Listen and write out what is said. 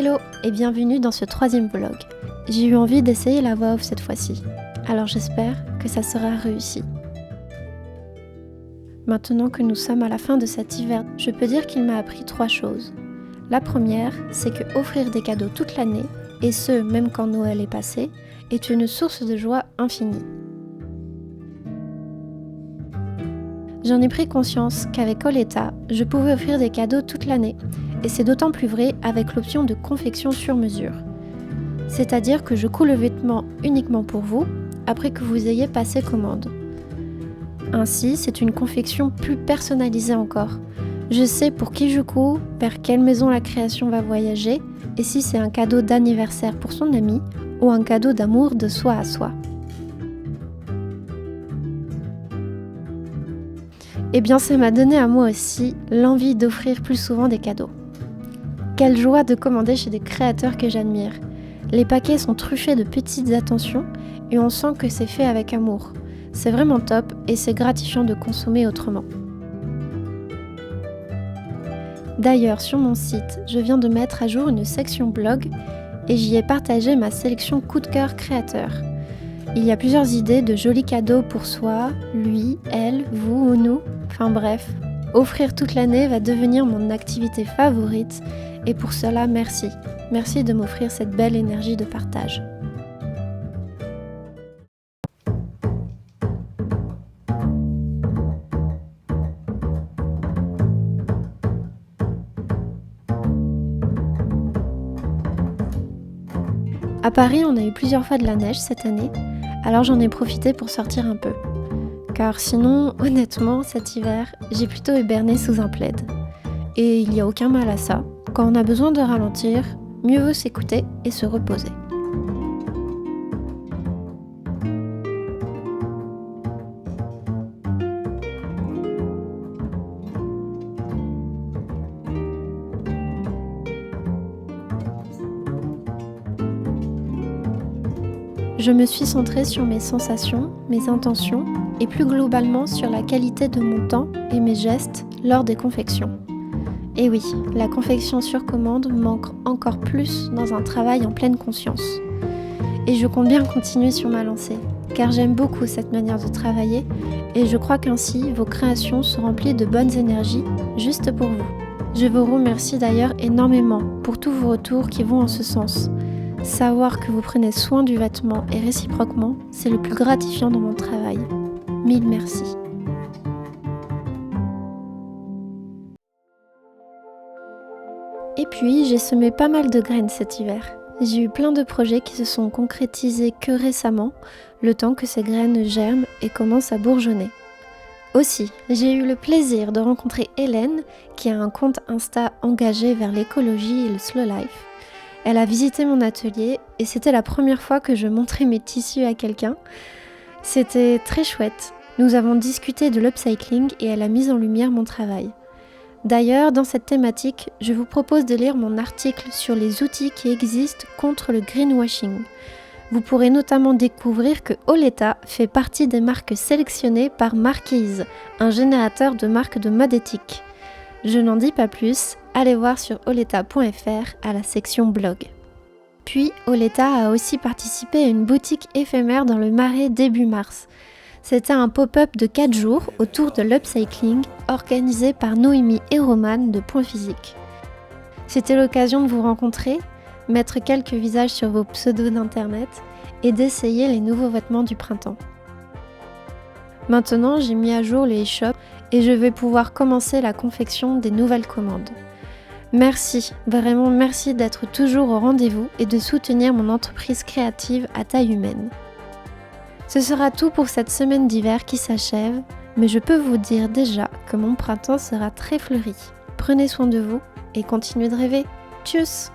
Hello et bienvenue dans ce 3e vlog. J'ai eu envie d'essayer la voix off cette fois-ci, alors j'espère que ça sera réussi. Maintenant que nous sommes à la fin de cet hiver, je peux dire qu'il m'a appris 3 choses. La première, c'est que offrir des cadeaux toute l'année, et ce même quand Noël est passé, est une source de joie infinie. J'en ai pris conscience qu'avec Oleta, je pouvais offrir des cadeaux toute l'année, et c'est d'autant plus vrai avec l'option de confection sur mesure. C'est-à-dire que je coud le vêtement uniquement pour vous, après que vous ayez passé commande. Ainsi, c'est une confection plus personnalisée encore. Je sais pour qui je couds, vers quelle maison la création va voyager, et si c'est un cadeau d'anniversaire pour son ami, ou un cadeau d'amour de soi à soi. Eh bien, ça m'a donné à moi aussi l'envie d'offrir plus souvent des cadeaux. Quelle joie de commander chez des créateurs que j'admire. Les paquets sont truffés de petites attentions et on sent que c'est fait avec amour. C'est vraiment top et c'est gratifiant de consommer autrement. D'ailleurs, sur mon site, je viens de mettre à jour une section blog et j'y ai partagé ma sélection coup de cœur créateur. Il y a plusieurs idées de jolis cadeaux pour soi, lui, elle, vous ou nous. Enfin bref, offrir toute l'année va devenir mon activité favorite et pour cela, merci. Merci de m'offrir cette belle énergie de partage. À Paris, on a eu plusieurs fois de la neige cette année, alors j'en ai profité pour sortir un peu. Car sinon, honnêtement, cet hiver, j'ai plutôt hiberné sous un plaid. Et il n'y a aucun mal à ça. Quand on a besoin de ralentir, mieux vaut s'écouter et se reposer. Je me suis centrée sur mes sensations, mes intentions et plus globalement sur la qualité de mon temps et mes gestes lors des confections. Et oui, la confection sur commande manque encore plus dans un travail en pleine conscience. Et je compte bien continuer sur ma lancée, car j'aime beaucoup cette manière de travailler et je crois qu'ainsi vos créations se remplissent de bonnes énergies juste pour vous. Je vous remercie d'ailleurs énormément pour tous vos retours qui vont en ce sens. Savoir que vous prenez soin du vêtement et réciproquement, c'est le plus gratifiant dans mon travail. Mille merci. Et puis, j'ai semé pas mal de graines cet hiver. J'ai eu plein de projets qui se sont concrétisés que récemment, le temps que ces graines germent et commencent à bourgeonner. Aussi, j'ai eu le plaisir de rencontrer Hélène, qui a un compte Insta engagé vers l'écologie et le slow life. Elle a visité mon atelier et c'était la première fois que je montrais mes tissus à quelqu'un. C'était très chouette. Nous avons discuté de l'upcycling et elle a mis en lumière mon travail. D'ailleurs, dans cette thématique, je vous propose de lire mon article sur les outils qui existent contre le greenwashing. Vous pourrez notamment découvrir que Oleta fait partie des marques sélectionnées par Marquise, un générateur de marques de mode éthique. Je n'en dis pas plus, allez voir sur oleta.fr à la section blog. Puis, Oleta a aussi participé à une boutique éphémère dans le Marais début mars. C'était un pop-up de 4 jours autour de l'upcycling organisé par Noémie et Roman de Point Physique. C'était l'occasion de vous rencontrer, mettre quelques visages sur vos pseudos d'internet et d'essayer les nouveaux vêtements du printemps. Maintenant, j'ai mis à jour le e-shop et je vais pouvoir commencer la confection des nouvelles commandes. Merci, vraiment merci d'être toujours au rendez-vous et de soutenir mon entreprise créative à taille humaine. Ce sera tout pour cette semaine d'hiver qui s'achève, mais je peux vous dire déjà que mon printemps sera très fleuri. Prenez soin de vous et continuez de rêver. Tchuss!